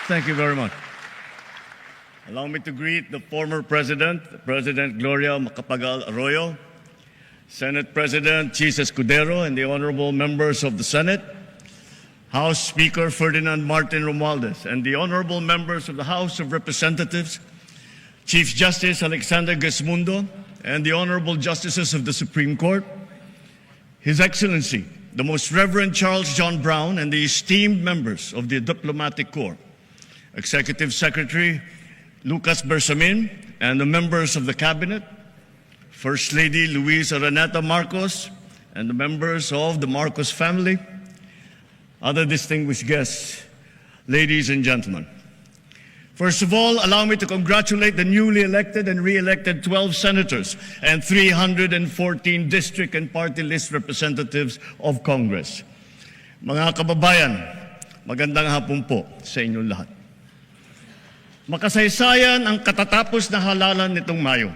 Thank you very much. Allow me to greet the former President, President Gloria Macapagal Arroyo, Senate President Chis Escudero, and the honorable members of the Senate, House Speaker Ferdinand Martin Romualdez, and the honorable members of the House of Representatives, Chief Justice Alexander Gesmundo, and the honorable justices of the Supreme Court, His Excellency, the Most Reverend Charles John Brown, and the esteemed members of the Diplomatic Corps, Executive Secretary Lucas Bersamin, and the members of the Cabinet, First Lady Luisa Araneta Marcos, and the members of the Marcos family, other distinguished guests, ladies and gentlemen. First of all, allow me to congratulate the newly elected and re-elected 12 senators and 314 district and party list representatives of Congress. Mga kababayan, magandang hapon po sa inyong lahat. Makasaysayan ang katatapos na halalan nitong Mayo.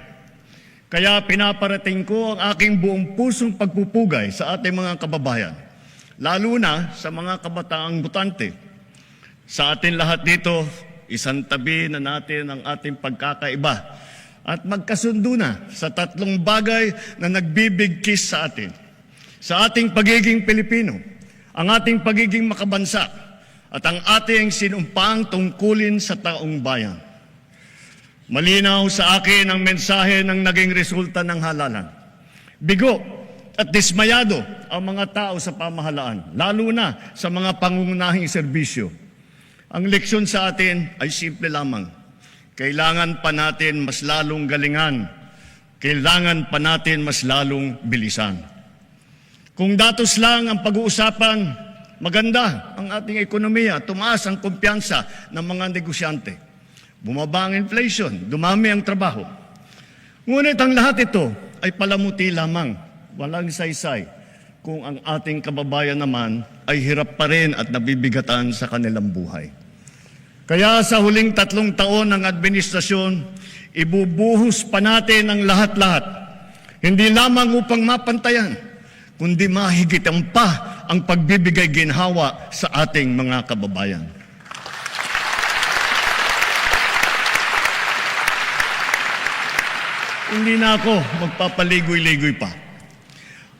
Kaya pinaparating ko ang aking buong pusong pagpupugay sa ating mga kababayan, lalo na sa mga kabataang botante. Sa atin lahat dito, isang tabi na natin ang ating pagkakaiba at magkasundo na sa tatlong bagay na nagbibigkis sa atin. Sa ating pagiging Pilipino, ang ating pagiging makabansa, at ang ating sinumpang tungkulin sa taong bayan. Malinaw sa akin ang mensahe ng naging resulta ng halalan. Bigo at dismayado ang mga tao sa pamahalaan, lalo na sa mga pangunahing serbisyo. Ang leksyon sa atin ay simple lamang. Kailangan pa natin mas lalong galingan. Kailangan pa natin mas lalong bilisan. Kung datos lang ang pag-uusapan, maganda ang ating ekonomiya, tumaas ang kumpiyansa ng mga negosyante. Bumaba ang inflation, dumami ang trabaho. Ngunit ang lahat ito ay palamuti lamang, walang saysay, kung ang ating kababayan naman ay hirap pa rin at nabibigatan sa kanilang buhay. Kaya sa huling 3 taon ng administrasyon, ibubuhos pa natin ang lahat-lahat, hindi lamang upang mapantayan, kundi mahigitan pa ang pagbibigay ginhawa sa ating mga kababayan. Hindi na ako magpapaligoy-ligoy pa.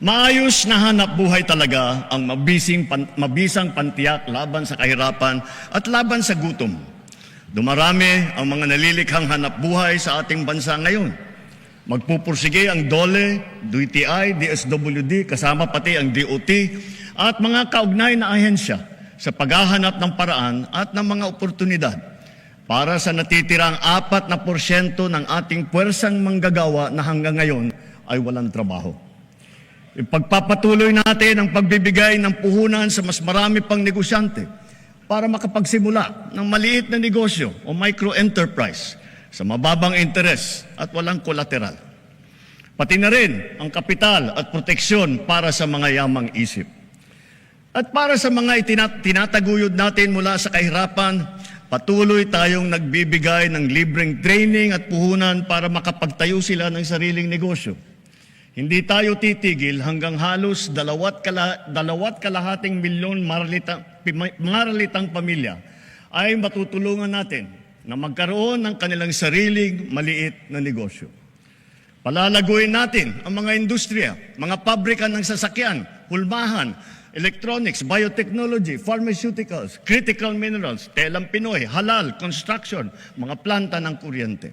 Maayos na hanap buhay talaga ang mabisang pantiyak laban sa kahirapan at laban sa gutom. Dumarami ang mga nalilikhang hanap buhay sa ating bansa ngayon. Magpupursige ang DOLE, DTI, DSWD, kasama pati ang DOT at mga kaugnay na ahensya sa paghahanap ng paraan at ng mga oportunidad para sa natitirang 4% ng ating puwersang manggagawa na hanggang ngayon ay walang trabaho. Ipagpapatuloy natin ang pagbibigay ng puhunan sa mas marami pang negosyante para makapagsimula ng maliit na negosyo o micro-enterprise sa mababang interes at walang kolateral. Pati na rin ang kapital at proteksyon para sa mga yamang isip. At para sa mga tinataguyod natin mula sa kahirapan, patuloy tayong nagbibigay ng libreng training at puhunan para makapagtayo sila ng sariling negosyo. Hindi tayo titigil hanggang halos 2.5 milyon maralitang pamilya ay matutulungan natin na magkaroon ng kanilang sariling maliit na negosyo. Palalaguin natin ang mga industriya, mga pabrika ng sasakyan, hulmahan, electronics, biotechnology, pharmaceuticals, critical minerals, telang Pinoy, halal, construction, mga planta ng kuryente.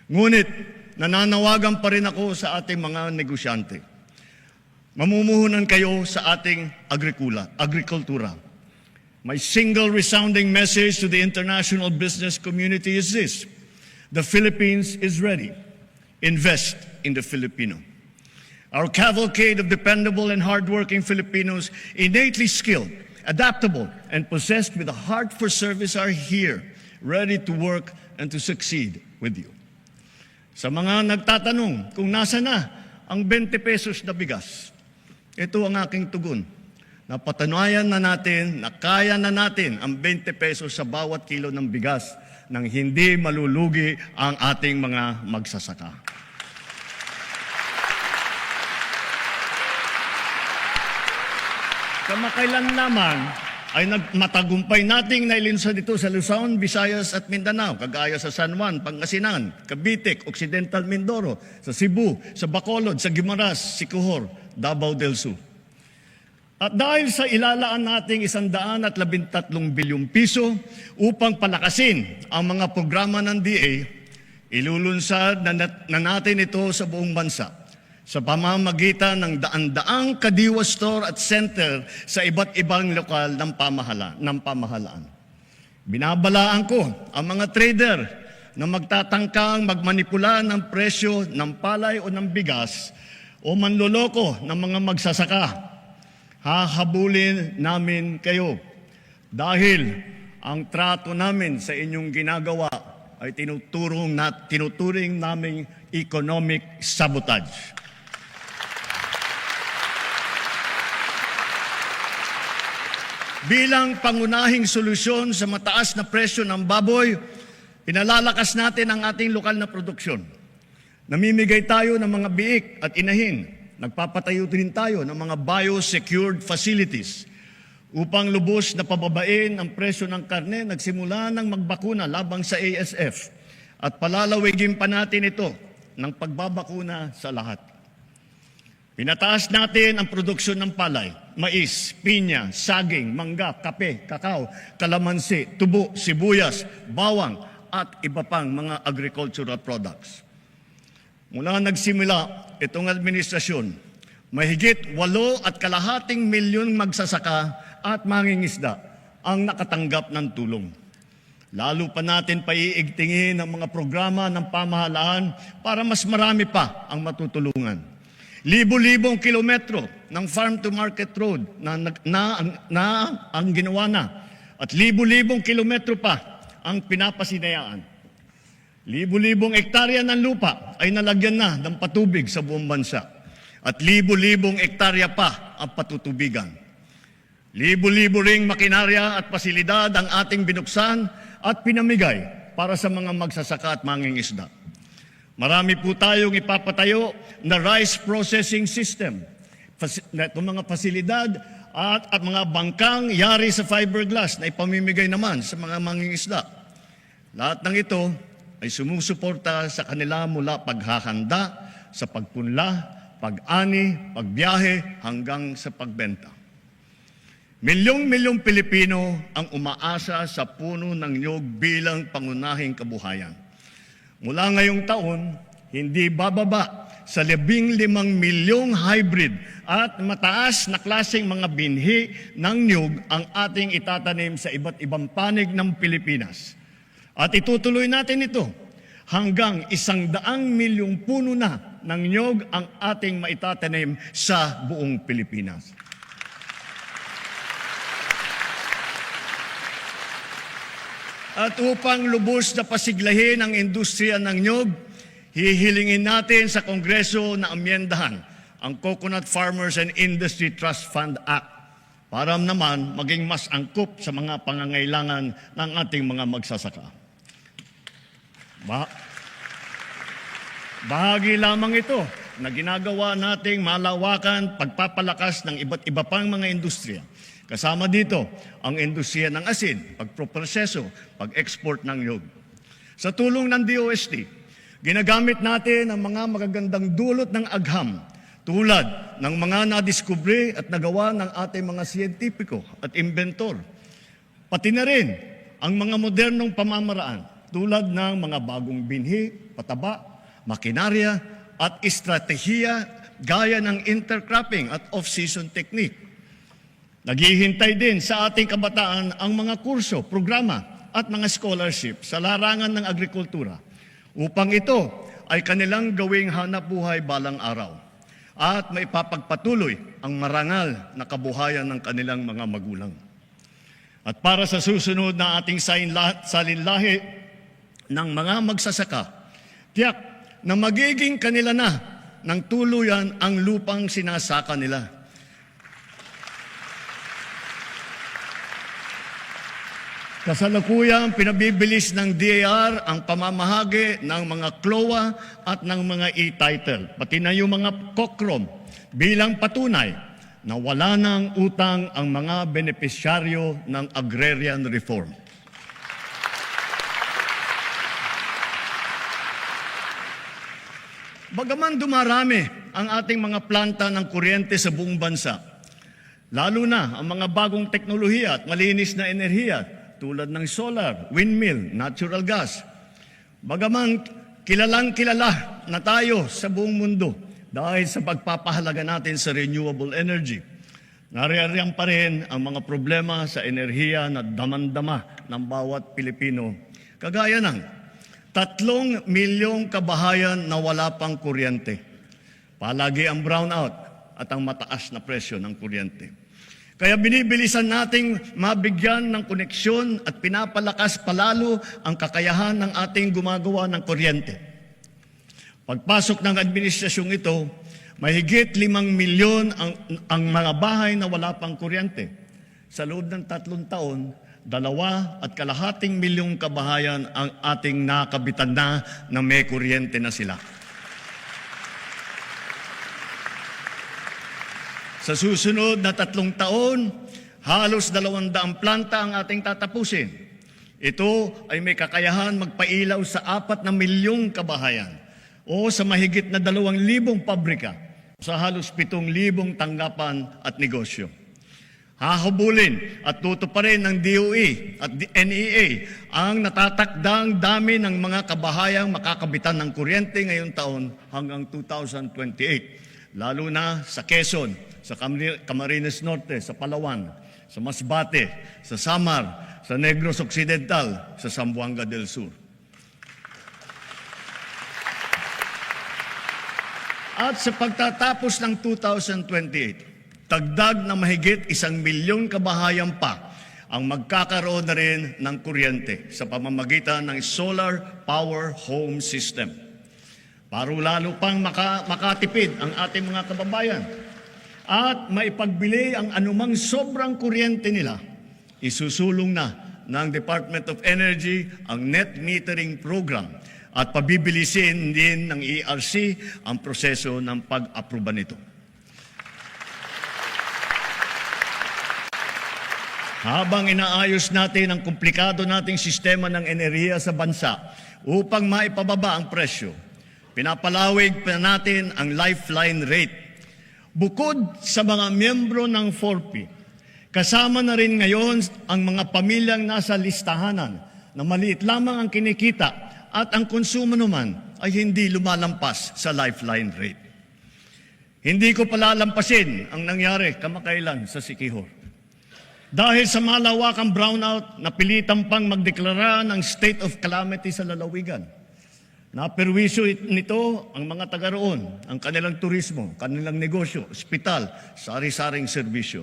Ngunit, nananawagan pa rin ako sa ating mga negosyante. Mamumuhunan kayo sa ating agrikultura. My single resounding message to the international business community is this: the Philippines is ready. Invest in the Filipino. Our cavalcade of dependable and hardworking Filipinos, innately skilled, adaptable, and possessed with a heart for service are here, ready to work and to succeed with you. Sa mga nagtatanong kung nasa na ang 20 pesos na bigas, ito ang aking tugon. Napatunayan na natin na kaya na natin ang 20 pesos sa bawat kilo ng bigas nang hindi malulugi ang ating mga magsasaka. Kamakailan lamang ay matagumpay nating nailunsad ito sa Luzon, Visayas at Mindanao, kagaya sa San Juan, Pangasinan, Cavite, Occidental Mindoro, sa Cebu, sa Bacolod, sa Guimaras, Siquijor, Davao del Sur. At dahil sa ilalaan nating 113 bilyong piso upang palakasin ang mga programa ng DA, ilulunsad na natin ito sa buong bansa sa pamamagitan ng daan-daang kadiwa store at center sa iba't ibang lokal ng pamahalaan. Binabalaan ko ang mga trader na magtatangkang magmanipula ng presyo ng palay o ng bigas o manloloko ng mga magsasaka. Hahabulin namin kayo dahil ang trato namin sa inyong ginagawa ay tinuturing naming economic sabotage. Bilang pangunahing solusyon sa mataas na presyo ng baboy, pinalalakas natin ang ating lokal na produksyon. Namimigay tayo ng mga biik at inahin. Nagpapatayo din tayo ng mga biosecured facilities upang lubos na pababain ang presyo ng karne. Nagsimula ng magbakuna labang sa ASF at palalawigin pa natin ito ng pagbabakuna sa lahat. Pinataas natin ang produksyon ng palay, mais, pinya, saging, mangga, kape, kakao, kalamansi, tubo, sibuyas, bawang at iba pang mga agricultural products. Mula nagsimula itong administrasyon, mahigit 8.5 milyong magsasaka at mangingisda ang nakatanggap ng tulong. Lalo pa natin paiigtingin ang mga programa ng pamahalaan para mas marami pa ang matutulungan. Libo-libong kilometro ng farm-to-market road na ang ginawa na at libo-libong kilometro pa ang pinapasinayaan. Libo-libong ektarya ng lupa ay nalagyan na ng patubig sa buong bansa at libo-libong ektarya pa ang patutubigan. Libo-libo ring makinarya at pasilidad ang ating binuksan at pinamigay para sa mga magsasaka at mangingisda. Marami po tayong ipapatayo na rice processing system. Itong mga pasilidad at mga bangkang yari sa fiberglass na ipamimigay naman sa mga mangingisda. Lahat ng ito ay sumusuporta sa kanila mula paghahanda, sa pagpunla, pag-ani, pagbiyahe hanggang sa pagbenta. Milyong-milyong Pilipino ang umaasa sa puno ng niyog bilang pangunahing kabuhayan. Mula ngayong taon, hindi bababa sa 15 milyong hybrid at mataas na klaseng mga binhi ng niyog ang ating itatanim sa iba't ibang panig ng Pilipinas. At itutuloy natin ito hanggang 100 milyong puno na ng niyog ang ating maitatanim sa buong Pilipinas. At upang lubos na pasiglahin ang industriya ng niyog, hihilingin natin sa Kongreso na amyendahan ang Coconut Farmers and Industry Trust Fund Act para naman maging mas angkop sa mga pangangailangan ng ating mga magsasaka. Bahagi lamang ito na ginagawa nating malawakan pagpapalakas ng iba't iba pang mga industriya. Kasama dito ang industriya ng asin, pagproproseso, pag-export ng niyog. Sa tulong ng DOST, ginagamit natin ang mga magagandang dulot ng agham tulad ng mga nadiskubre at nagawa ng ating mga siyentipiko at inventor. Pati na rin ang mga modernong pamamaraan tulad ng mga bagong binhi, pataba, makinarya at estratehiya gaya ng intercropping at off-season technique. Naghihintay din sa ating kabataan ang mga kurso, programa at mga scholarship sa larangan ng agrikultura upang ito ay kanilang gawing hanap buhay balang araw at maipapagpatuloy ang marangal na kabuhayan ng kanilang mga magulang. At para sa susunod na ating salinlahi ng mga magsasaka, tiyak na magiging kanila na ng tuluyan ang lupang sinasaka nila. Kasalukuyang pinabibilis ng DAR ang pamamahagi ng mga CLOA at ng mga e-title, pati na yung mga COCROM bilang patunay na wala ng utang ang mga benepisyaryo ng agrarian reform. Bagaman dumarami ang ating mga planta ng kuryente sa buong bansa, lalo na ang mga bagong teknolohiya at malinis na enerhiya tulad ng solar, windmill, natural gas. Bagaman kilalang-kilala na tayo sa buong mundo dahil sa pagpapahalaga natin sa renewable energy, naririyan pa rin ang mga problema sa enerhiya na damandama ng bawat Pilipino. Kagaya ng 3 milyong kabahayan na wala pang kuryente. Palagi ang brownout at ang mataas na presyo ng kuryente. Kaya binibilisan nating mabigyan ng koneksyon at pinapalakas palalo ang kakayahan ng ating gumagawa ng kuryente. Pagpasok ng administrasyong ito, mahigit 5 milyon ang mga bahay na wala pang kuryente. Sa loob ng 3 taon, 2.5 milyong kabahayan ang ating nakabitan na may kuryente na sila. Sa susunod na 3 taon, halos 200 planta ang ating tatapusin. Ito ay may kakayahan magpailaw sa 4 milyong kabahayan o sa mahigit na 2,000 pabrika sa halos 7,000 tanggapan at negosyo. Hahabulin at tutuparin ng DOE at NEA ang natatakdang dami ng mga kabahayang makakabitan ng kuryente ngayong taon hanggang 2028, lalo na sa Quezon, sa Camarines Norte, sa Palawan, sa Masbate, sa Samar, sa Negros Occidental, sa Zamboanga del Sur. At sa pagtatapos ng 2028, dagdag na mahigit 1 milyong kabahayan pa ang magkakaroon na rin ng kuryente sa pamamagitan ng solar power home system. Para lalo pang makatipid ang ating mga kababayan at maipagbili ang anumang sobrang kuryente nila, isusulong na ng Department of Energy ang net metering program at pabibilisin din ng ERC ang proseso ng pag-aproba nito. Habang inaayos natin ang komplikado nating sistema ng enerhiya sa bansa upang maipababa ang presyo, pinapalawig pa natin ang lifeline rate. Bukod sa mga miyembro ng 4P, kasama na rin ngayon ang mga pamilyang nasa listahanan na maliit lamang ang kinikita at ang konsumo naman ay hindi lumalampas sa lifeline rate. Hindi ko palalampasin ang nangyari kamakailan sa Siquijor. Dahil sa malawakang brownout, napilitan pang magdeklara ng state of calamity sa lalawigan. Naperwisyo nito ang mga taga roon, ang kanilang turismo, kanilang negosyo, ospital, sari-saring serbisyo.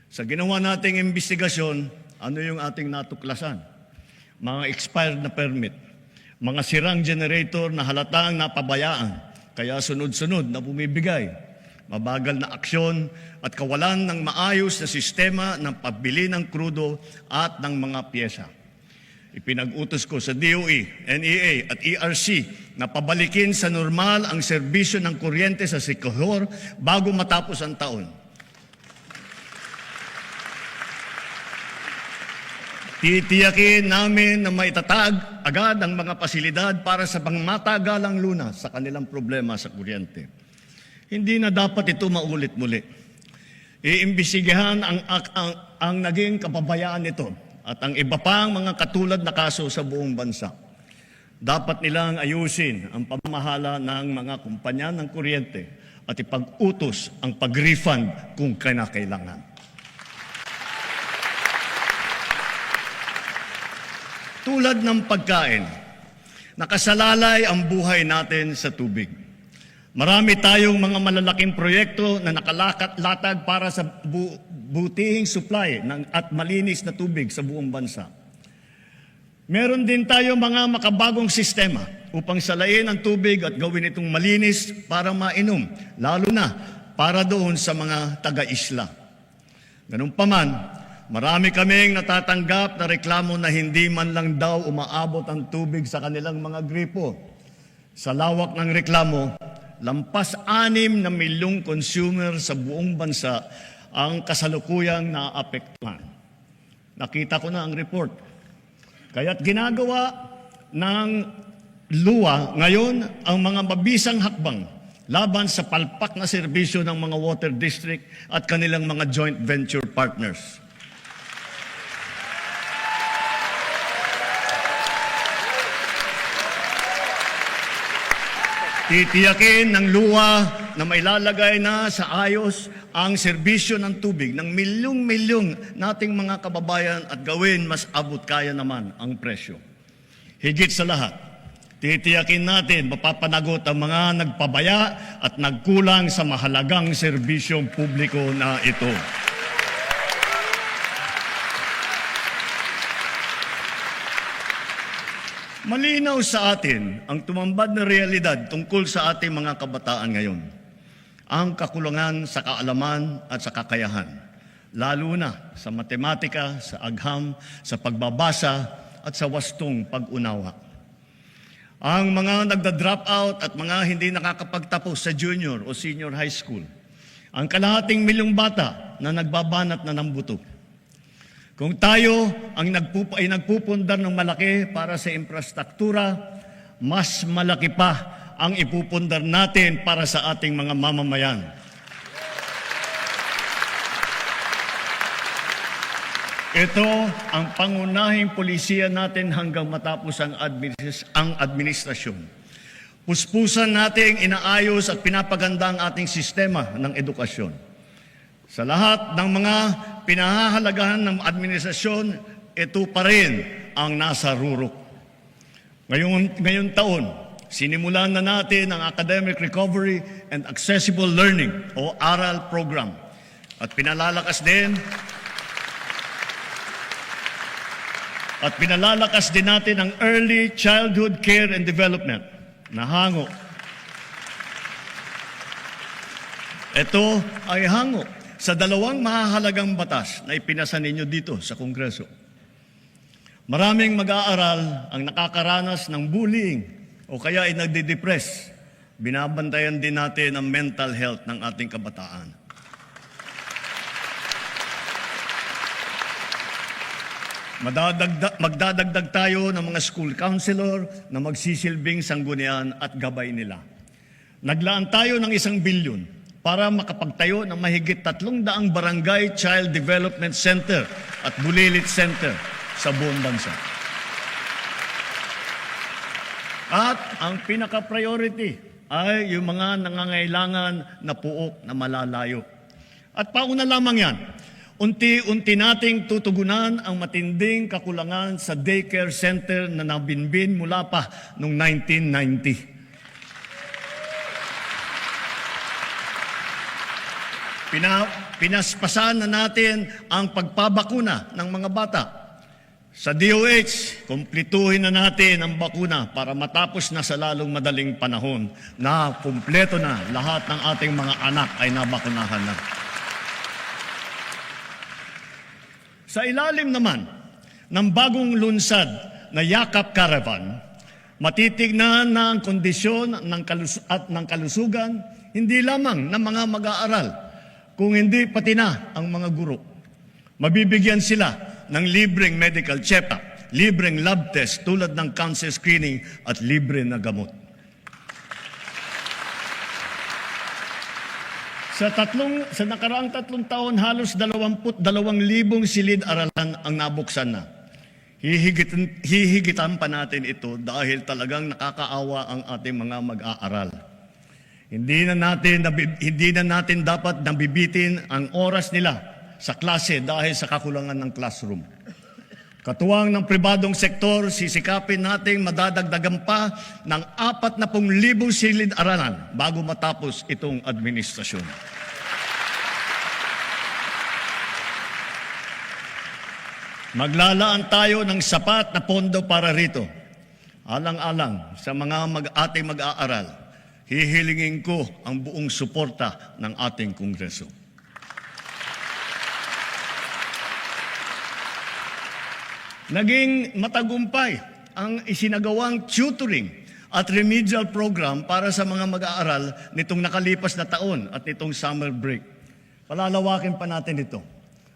Sa ginawa nating investigasyon, ano yung ating natuklasan? Mga expired na permit, mga sirang generator na halatang napabayaan, kaya sunod-sunod na bumibigay. Mabagal na aksyon at kawalan ng maayos na sistema ng pagbili ng krudo at ng mga pyesa. Ipinag-utos ko sa DOE, NEA at ERC na pabalikin sa normal ang serbisyo ng kuryente sa Siquijor bago matapos ang taon. Titiyakin namin na maitatag agad ang mga pasilidad para sa pangmatagalang lunas sa kanilang problema sa kuryente. Hindi na dapat ito maulit muli. Iimbestigahan ang naging kapabayaan nito at ang iba pang mga katulad na kaso sa buong bansa. Dapat nilang ayusin ang pamamahala ng mga kumpanya ng kuryente at ipag-utos ang pag-refund kung kinakailangan. Tulad ng pagkain, nakasalalay ang buhay natin sa tubig. Marami tayong mga malalaking proyekto na nakalatag para sa butihing supply at malinis na tubig sa buong bansa. Meron din tayo mga makabagong sistema upang salayin ang tubig at gawin itong malinis para mainom, lalo na para doon sa mga taga-isla. Ganun pa man, marami kaming natatanggap na reklamo na hindi man lang daw umaabot ang tubig sa kanilang mga gripo. Sa lawak ng reklamo, lampas 6 na milyong consumer sa buong bansa ang kasalukuyang naapektuhan. Nakita ko na ang report. Kaya't ginagawa ng LUA ngayon ang mga mabisang hakbang laban sa palpak na serbisyo ng mga water district at kanilang mga joint venture partners. Titiyakin ng LUA na mailalagay na sa ayos ang serbisyo ng tubig ng milyong-milyong nating mga kababayan at gawin mas abot kaya naman ang presyo. Higit sa lahat, titiyakin natin mapapanagot ang mga nagpabaya at nagkulang sa mahalagang serbisyong publiko na ito. Malinaw sa atin ang tumambad na realidad tungkol sa ating mga kabataan ngayon. Ang kakulangan sa kaalaman at sa kakayahan, lalo na sa matematika, sa agham, sa pagbabasa at sa wastong pag-unawa. Ang mga nagda-drop out at mga hindi nakakapagtapos sa junior o senior high school. Ang kalahating milyong bata na nagbabanat na ng buto. Kung tayo ay nagpupundar ng malaki para sa infrastruktura, mas malaki pa ang ipupundar natin para sa ating mga mamamayan. Ito ang pangunahing polisiya natin hanggang matapos ang administrasyon. Puspusan nating inaayos at pinapaganda ang ating sistema ng edukasyon. Sa lahat ng mga pinahahalagahan ng administrasyon, ito pa rin ang nasa rurok. Ngayong taon, sinimulan na natin ang Academic Recovery and Accessible Learning o ARAL program. At pinalalakas din natin ang Early Childhood Care and Development na hango. Ito ay hango sa dalawang mahahalagang batas na ipinasa ninyo dito sa Kongreso. Maraming mag-aaral ang nakakaranas ng bullying o kaya ay nagde-depress. Binabantayan din natin ang mental health ng ating kabataan. Magdadagdag tayo ng mga school counselor na magsisilbing sanggunian at gabay nila. Naglaan tayo ng 1 bilyon para makapagtayo ng mahigit 300 barangay child development center at bulilit center sa buong bansa. At ang pinaka-priority ay yung mga nangangailangan na puok na malalayo. At pauna lamang yan, unti-unti nating tutugunan ang matinding kakulangan sa daycare center na nabinbin mula pa noong 1990. Pinaspasan na natin ang pagpabakuna ng mga bata. Sa DOH, kumpletuhin na natin ang bakuna para matapos na sa lalong madaling panahon na kumpleto na lahat ng ating mga anak ay nabakunahan na. Sa ilalim naman ng bagong lunsad na Yakap Caravan, matitignan na ang kondisyon ng kalusugan hindi lamang ng mga mag-aaral, kung hindi pati na ang mga guro. Mabibigyan sila ng libreng medical check-up, libreng lab test tulad ng cancer screening at libre na gamot. Sa nakaraang 3 taon, halos 22,000 silid-aralan ang nabuksan na. Hihigitan pa natin ito dahil talagang nakakaawa ang ating mga mag-aaral. Hindi na natin dapat nabibitin ang oras nila sa klase dahil sa kakulangan ng classroom. Katuwang ng pribadong sektor, sisikapin nating madadagdagan pa ng 40,000 silid-aralan bago matapos itong administrasyon. Maglalaan tayo ng sapat na pondo para rito. Alang-alang sa mga ating mag-aaral, hihilingin ko ang buong suporta ng ating Kongreso. Naging matagumpay ang isinagawang tutoring at remedial program para sa mga mag-aaral nitong nakalipas na taon at nitong summer break. Palalawakin pa natin ito.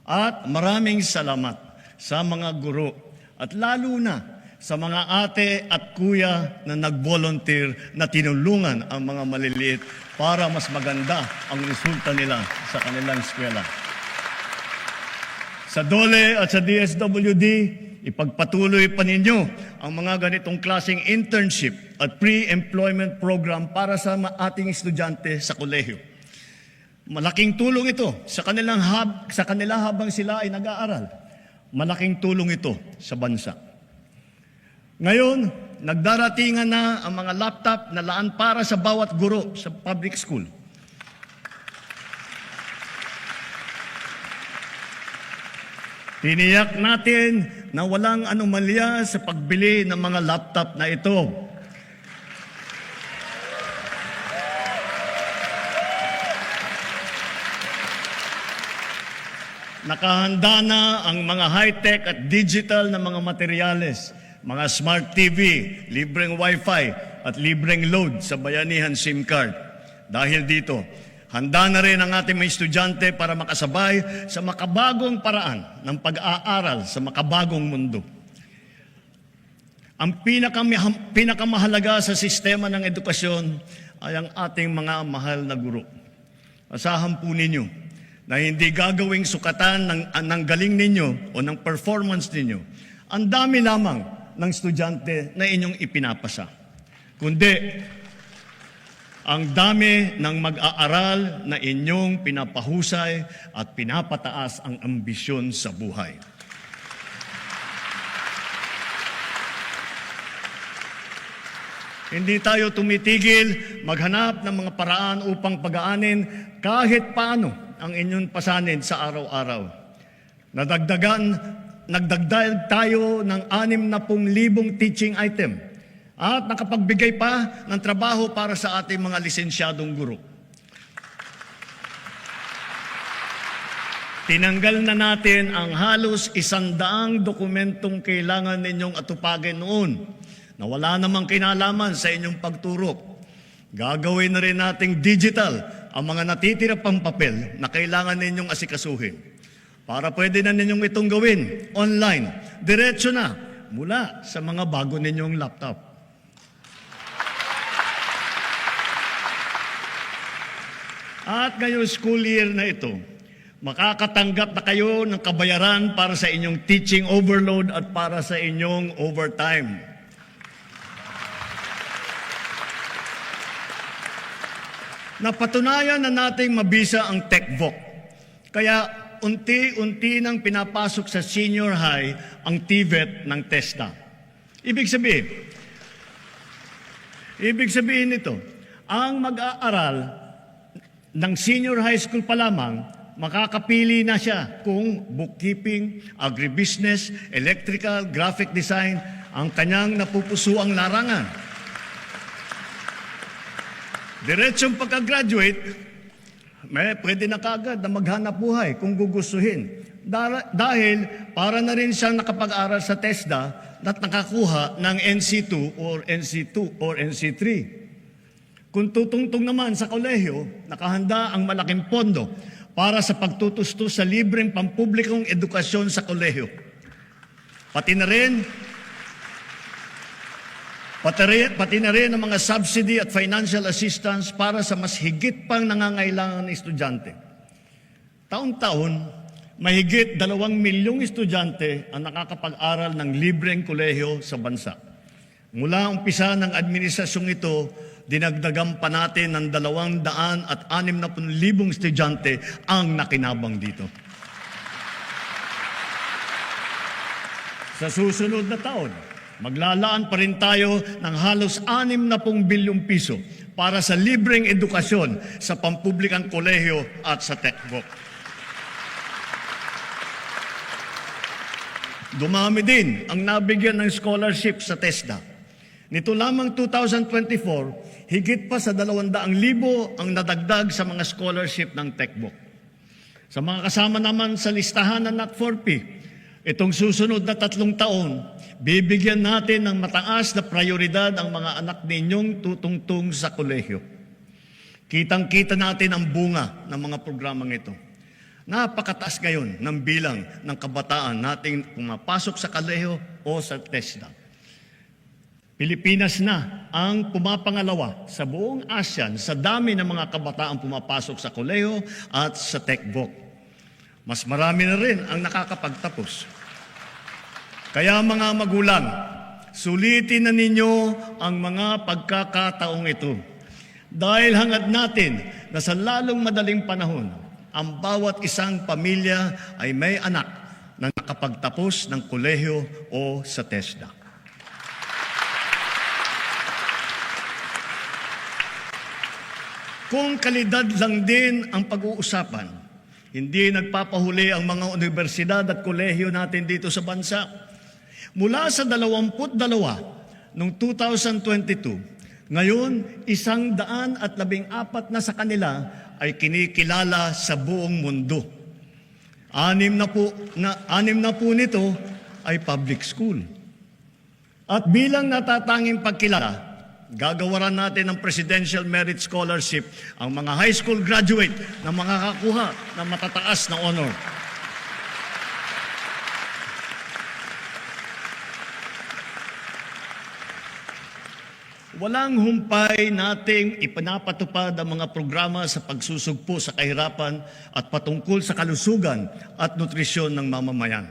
At maraming salamat sa mga guro at lalo na sa mga ate at kuya na nag-volunteer na tinulungan ang mga maliliit para mas maganda ang resulta nila sa kanilang eskwela. Sa DOLE at sa DSWD, ipagpatuloy pa ninyo ang mga ganitong klaseng internship at pre-employment program para sa ating estudyante sa kolehiyo. Malaking tulong ito sa kanila habang sila ay nag-aaral. Malaking tulong ito sa bansa. Ngayon, nagdaratingan na ang mga laptop na laan para sa bawat guro sa public school. Tiniyak natin na walang anomalya sa pagbili ng mga laptop na ito. Nakahanda na ang mga high-tech at digital na mga materyales, mga smart TV, libreng Wi-Fi at libreng load sa bayanihan SIM card. Dahil dito, handa na rin ang ating mga estudyante para makasabay sa makabagong paraan ng pag-aaral sa makabagong mundo. Ang pinakamahalaga sa sistema ng edukasyon ay ang ating mga mahal na guro. Asahan po ninyo na hindi gagawing sukatan ng galing ninyo o ng performance ninyo ang dami lamang ng estudyante na inyong ipinapasa, kundi ang dami ng mag-aaral na inyong pinapahusay at pinapataas ang ambisyon sa buhay. Hindi tayo tumitigil maghanap ng mga paraan upang pag-aanin kahit paano ang inyong pasanin sa araw-araw. Nagdagdag tayo ng 60,000 teaching item at nakapagbigay pa ng trabaho para sa ating mga lisensyadong guro. Tinanggal na natin ang halos 100 dokumentong kailangan ninyong atupagin noon na wala namang kinalaman sa inyong pagturo. Gagawin na rin nating digital ang mga natitira pang papel na kailangan ninyong asikasuhin. Para pwede na ninyong itong gawin online, diretso na mula sa mga bago ninyong laptop. At ngayong school year na ito, makakatanggap na kayo ng kabayaran para sa inyong teaching overload at para sa inyong overtime. Napatunayan na nating mabisa ang TechVoc. Kaya unti-unti nang pinapasok sa senior high ang TVET ng TESDA. Ibig sabihin nito, ang mag-aaral ng senior high school pa lamang, makakapili na siya kung bookkeeping, agribusiness, electrical, graphic design, ang kanyang napupusuang larangan. Diretsong pagka-graduate, pwede na kaagad na maghanap buhay kung gugustuhin. Dahil para na rin siyang nakapag-aral sa TESDA at nakakuha ng NC2 or NC3. Kung tutungtong naman sa kolehiyo, nakahanda ang malaking pondo para sa pagtutusto sa libreng pampublikong edukasyon sa kolehiyo. Pati na rin ang mga subsidy at financial assistance para sa mas higit pang nangangailangan ng estudyante. Taon-taon, mahigit 2 milyong estudyante ang nakakapag-aral ng libreng kolehiyo sa bansa. Mula umpisa ng administrasyong ito, dinagdagan pa natin ng 260,000 estudyante ang nakinabang dito. Sa susunod na taon, maglalaan pa rin tayo ng halos 60 bilyong piso para sa libreng edukasyon sa pampublikang kolehiyo at sa TechVoc. Dumami din ang nabigyan ng scholarship sa TESDA. Nito lamang 2024, higit pa sa 200,000 ang nadagdag sa mga scholarship ng TechVoc. Sa mga kasama naman sa listahan ng NAT4P, itong susunod na 3 taon, bibigyan natin ng mataas na prioridad ang mga anak ninyong tutungtong sa kolehiyo. Kitang-kita natin ang bunga ng mga programang ito. Napakataas ngayon ng bilang ng kabataan nating pumapasok sa kolehiyo o sa TESDA. Pilipinas na ang pumapangalawa sa buong ASEAN sa dami ng mga kabataan pumapasok sa kolehiyo at sa TECVOC. Mas marami na rin ang nakakapagtapos. Kaya mga magulang, sulitin na ninyo ang mga pagkakataong ito. Dahil hangad natin na sa lalong madaling panahon, ang bawat isang pamilya ay may anak na nakapagtapos ng kolehiyo o sa TESDA. Kung kalidad lang din ang pag-uusapan, hindi nagpapahuli ang mga universidad at kolehiyo natin dito sa bansa. Mula sa 22 noong 2022, ngayon 114 na sa kanila ay kinikilala sa buong mundo. 6 na po nito ay public school. At bilang natatanging pagkilala, gagawaran natin ng Presidential Merit Scholarship ang mga high school graduate na makakakuha ng matataas na honor. Walang humpay nating ipinapatupad ang mga programa sa pagsusugpo sa kahirapan at patungkol sa kalusugan at nutrisyon ng mamamayan.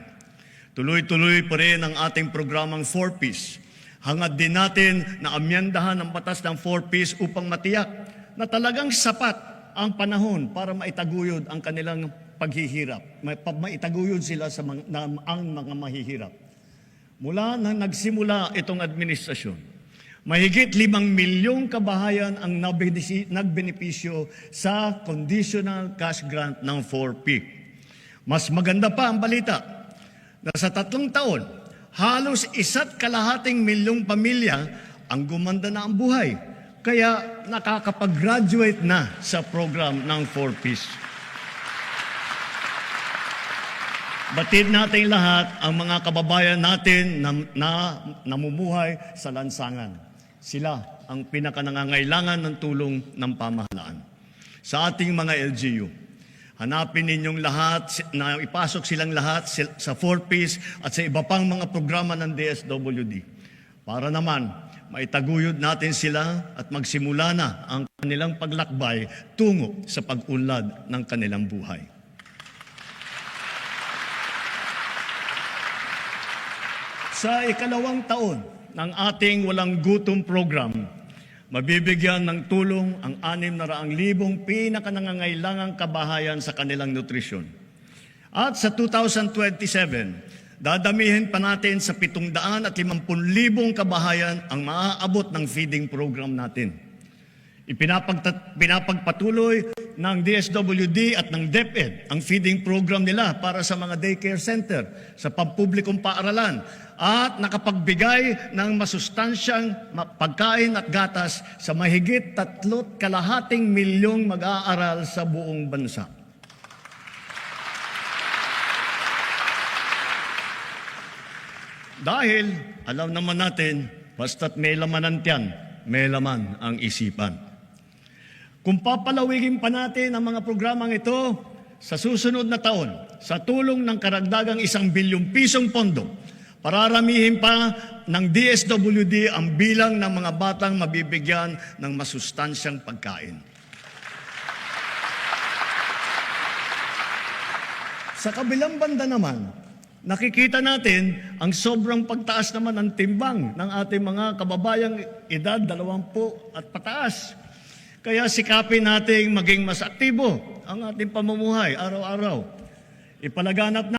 Tuloy-tuloy pa rin ang ating programang 4Ps. Hangad din natin na amyendahan ang batas ng 4Ps upang matiyak na talagang sapat ang panahon para maitaguyod ang kanilang paghihirap. Maitaguyod sila ang mga mahihirap. Mula nang nagsimula itong administrasyon, mahigit 5 milyong kabahayan ang nagbenepisyo sa conditional cash grant ng 4P. Mas maganda pa ang balita na sa 3 taon, halos 1.2 milyong pamilya ang gumanda na ang buhay. Kaya nakakapag-graduate na sa program ng 4Ps. Batid natin lahat ang mga kababayan natin na namumuhay sa lansangan. Sila ang pinakanangangailangan ng tulong ng pamahalaan. Sa ating mga LGU, hanapin ninyong lahat na ipasok silang lahat sa 4Ps at sa iba pang mga programa ng DSWD para naman maitaguyod natin sila at magsimula na ang kanilang paglakbay tungo sa pag-unlad ng kanilang buhay. Sa 2nd taon ng ating Walang Gutom program, mabibigyan ng tulong ang 600,000 pinakanangangailangang kabahayan sa kanilang nutrisyon. At sa 2027, dadamihin pa natin sa 750,000 kabahayan ang maaabot ng feeding program natin. Pinapagpatuloy ng DSWD at ng DepEd ang feeding program nila para sa mga daycare center, sa pampublikong paaralan, at nakapagbigay ng masustansyang pagkain at gatas sa mahigit 3.2 milyong mag-aaral sa buong bansa. Dahil alam naman natin, basta't may laman ang tiyan, may laman ang isipan. Kung papalawigin pa natin ang mga programang ito sa susunod na taon, sa tulong ng karagdagang 1 bilyong pisong pondo, pararamihin pa ng DSWD ang bilang ng mga batang mabibigyan ng masustansyang pagkain. Sa kabilang banda naman, nakikita natin ang sobrang pagtaas naman ng timbang ng ating mga kababayang edad 20 at pataas. Kaya sikapin nating maging mas aktibo ang ating pamumuhay araw-araw. Ipalaganap